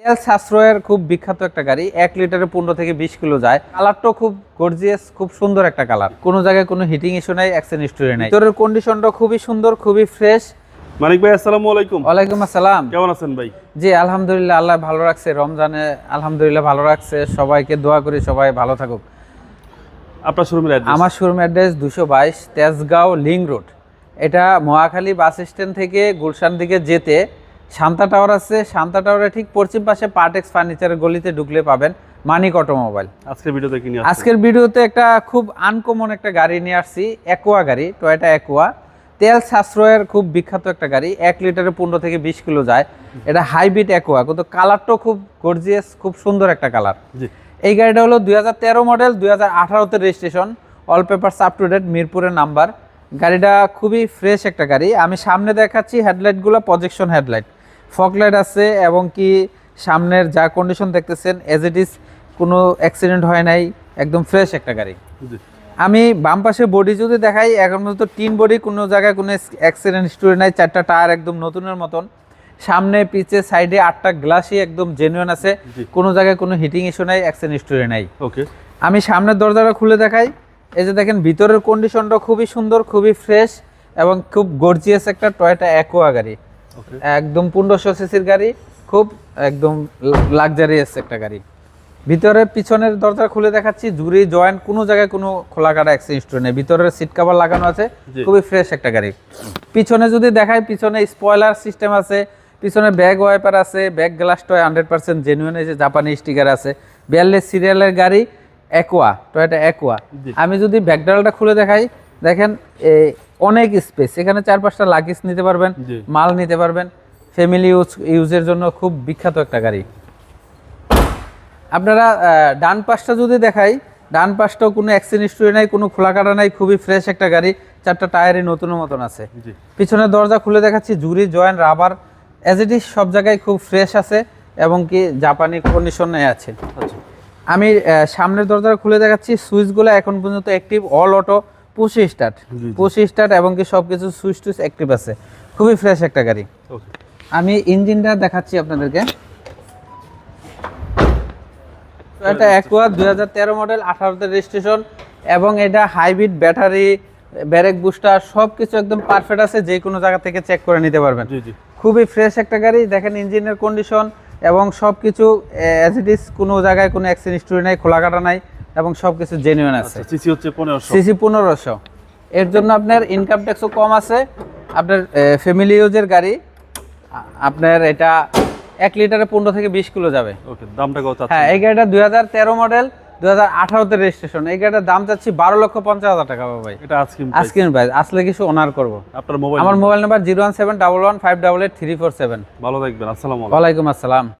তেল সাশ্রয়ের খুব বিখ্যাত একটা গাড়ি। 1 লিটারে 15 থেকে 20 কিলো যায়। কালারটাও খুব গর্জিয়াস, খুব সুন্দর একটা কালার। কোনো জায়গায় কোনো হিটিং ইস্যু নাই, অ্যাক্সিডেন্ট হিস্টরি নাই। ভিতরের কন্ডিশনটা খুবই সুন্দর, খুবই ফ্রেশ। মানিক ভাই, আসসালামু আলাইকুম। ওয়ালাইকুম আসসালাম। কেমন আছেন ভাই? জি আলহামদুলিল্লাহ, আল্লাহ ভালো রাখছে। রমজানে আলহামদুলিল্লাহ ভালো রাখছে। সবাইকে দোয়া করি সবাই ভালো থাকুক। আপনার শোরুমের অ্যাড্রেস? আমার showroom address 222 Tejgaon link road. এটা মহাখালী বাস স্ট্যান্ড থেকে গুলশান দিকে যেতে শান্তা টাওয়ার আছে। শান্তা টাওয়ারের ঠিক পশ্চিম পাশে পার্টেক্স ফার্নিচারের গলিতে ঢুকলে পাবেন মানিক অটোমোবাইল। আজকের ভিডিওতে কি নিয়ে আসছেন? আজকের ভিডিওতে একটা খুব আনকমন একটা গাড়ি নিয়ে আসছি, অ্যাকোয়া গাড়ি, টয়োটা অ্যাকোয়া। তেল সাশ্রয়ের খুব বিখ্যাত একটা গাড়ি। 1 লিটারে 15 থেকে 20 কিলো যায়। এটা হাইব্রিড অ্যাকোয়া, কিন্তু কালারটাও খুব গর্জিয়াস, খুব সুন্দর একটা কালার। জি। এই গাড়িটা হলো 2013 মডেল, 2018-তে registration, all papers up to date, মিরপুরের নাম্বার। গাড়িটা খুবই ফ্রেশ একটা গাড়ি। আমি সামনে দেখাচ্ছি হেডলাইটগুলো প্রজেকশন হেডলাইট, ফগলাইট আছে, এবং কি সামনের যা কন্ডিশন দেখতেছেন এজ ইট ইজ, কোনো অ্যাক্সিডেন্ট হয় নাই, একদম ফ্রেশ একটা গাড়ি। জি। আমি বাম পাশে বডি যদি দেখাই, এখন পর্যন্ত টিন বডি, কোনো জায়গায় কোনো অ্যাক্সিডেন্ট হিস্টোরি নাই। 4টা টায়ার একদম নতুনের মতন। সামনে পিছে সাইডে 8টা গ্লাসই একদম জেনুইন আছে। কোনো জায়গায় কোনো হিটিং ইস্যু নাই, অ্যাক্সিডেন্ট হিস্টোরি নাই। ওকে। আমি সামনের দরজাটা খুলে দেখাই। এই যে দেখেন, ভিতরের কন্ডিশনটা খুবই সুন্দর, খুবই ফ্রেশ, এবং খুব গর্জিয়াস একটা টয়োটা অ্যাকোয়া গাড়ি। একদম 1500 সিসির গাড়ি, খুব একদম লাক্সারিয়াস একটা গাড়ি। ভিতরে পিছনের দরজা খুলে দেখাচ্ছি, জুড়ি জয়েন্ট কোনো জায়গায় কোনো খোলা কাটা অ্যাক্সিডেন্ট হিস্টরি নেই। ভিতরের সিট কভার লাগানো আছে, খুবই ফ্রেশ একটা গাড়ি। পিছনে যদি দেখাই, পিছনে স্পয়লার সিস্টেম আছে, পিছনে ব্যাক ওয়াইপার আছে, ব্যাক গ্লাসটা 100% জেনুইন, এই যে জাপানি স্টিকার আছে। 42 সিরিয়ালের গাড়ি, অ্যাকোয়া, টয়োটা অ্যাকোয়া। আমি যদি ব্যাকডালটা খুলে দেখাই, দেখেন অনেক স্পেস। এখানে 4-5টা লাগেজ নিতে পারবেন, মাল নিতে পারবেন। ফ্যামিলি ইউজের জন্য খুব বিখ্যাত একটা গাড়ি। আপনারা ডান পাশটা যদি দেখাই, ডান পাশটাও কোনো অ্যাক্সিডেন্ট হিস্টরি নাই, কোনো খোলা কাটা নাই, খুবই ফ্রেশ একটা গাড়ি। 4টা টায়ারই নতুনের মতন আছে। পিছনের দরজা খুলে দেখাচ্ছি, জুরি joint rubber as it is সব জায়গায় খুব ফ্রেশ আছে, এবং কি জাপানি কন্ডিশনে আছে। আমি সামনের দরজা খুলে দেখাচ্ছি, সুইচগুলো এখন পর্যন্ত active, all auto, push start, এবং কি সব কিছু সুইচ টুইচ অ্যাক্টিভ আছে। খুবই ফ্রেশ একটা গাড়ি। আমি ইঞ্জিনটা দেখাচ্ছি আপনাদেরকে। এটা অ্যাকোয়া 2013 মডেল, 18-তে রেজিস্ট্রেশন, এবং এটা হাইব্রিড, ব্যাটারি, ব্রেক বুস্টার সব কিছু একদম পারফেক্ট আছে। যে কোনো জায়গা থেকে চেক করে নিতে পারবেন। খুবই ফ্রেশ একটা গাড়ি। দেখেন ইঞ্জিনের কন্ডিশন এবং সব কিছু অ্যাজ ইট ইজ, কোনো জায়গায় কোনো অ্যাক্সিডেন্ট হিস্টরি নাই, খোলা কাটা নাই, এবং সব কিছু জেনুইন আছে। সিসি হচ্ছে 1500। সিসি 1500। এর জন্য আপনার ইনকাম ট্যাক্সও কম আছে। আপনার ফ্যামিলি ইউজের গাড়ি। আপনার এটা 1 লিটারে 15 থেকে 20 কিলো যাবে। ওকে, দামটা কত? হ্যাঁ, এই গাড়িটা 2013 মডেল, 2018-তে রেজিস্ট্রেশন। এই গাড়িটার দাম চাচ্ছি 12,50,000 টাকা ভাই। এটা আজকের প্রাইস, আসলে কিছু অনার করব। আপনার মোবাইল? আমার মোবাইল নাম্বার 01711588347। ভালো থাকবেন। আসসালামু আলাইকুম। ওয়ালাইকুম আসসালাম।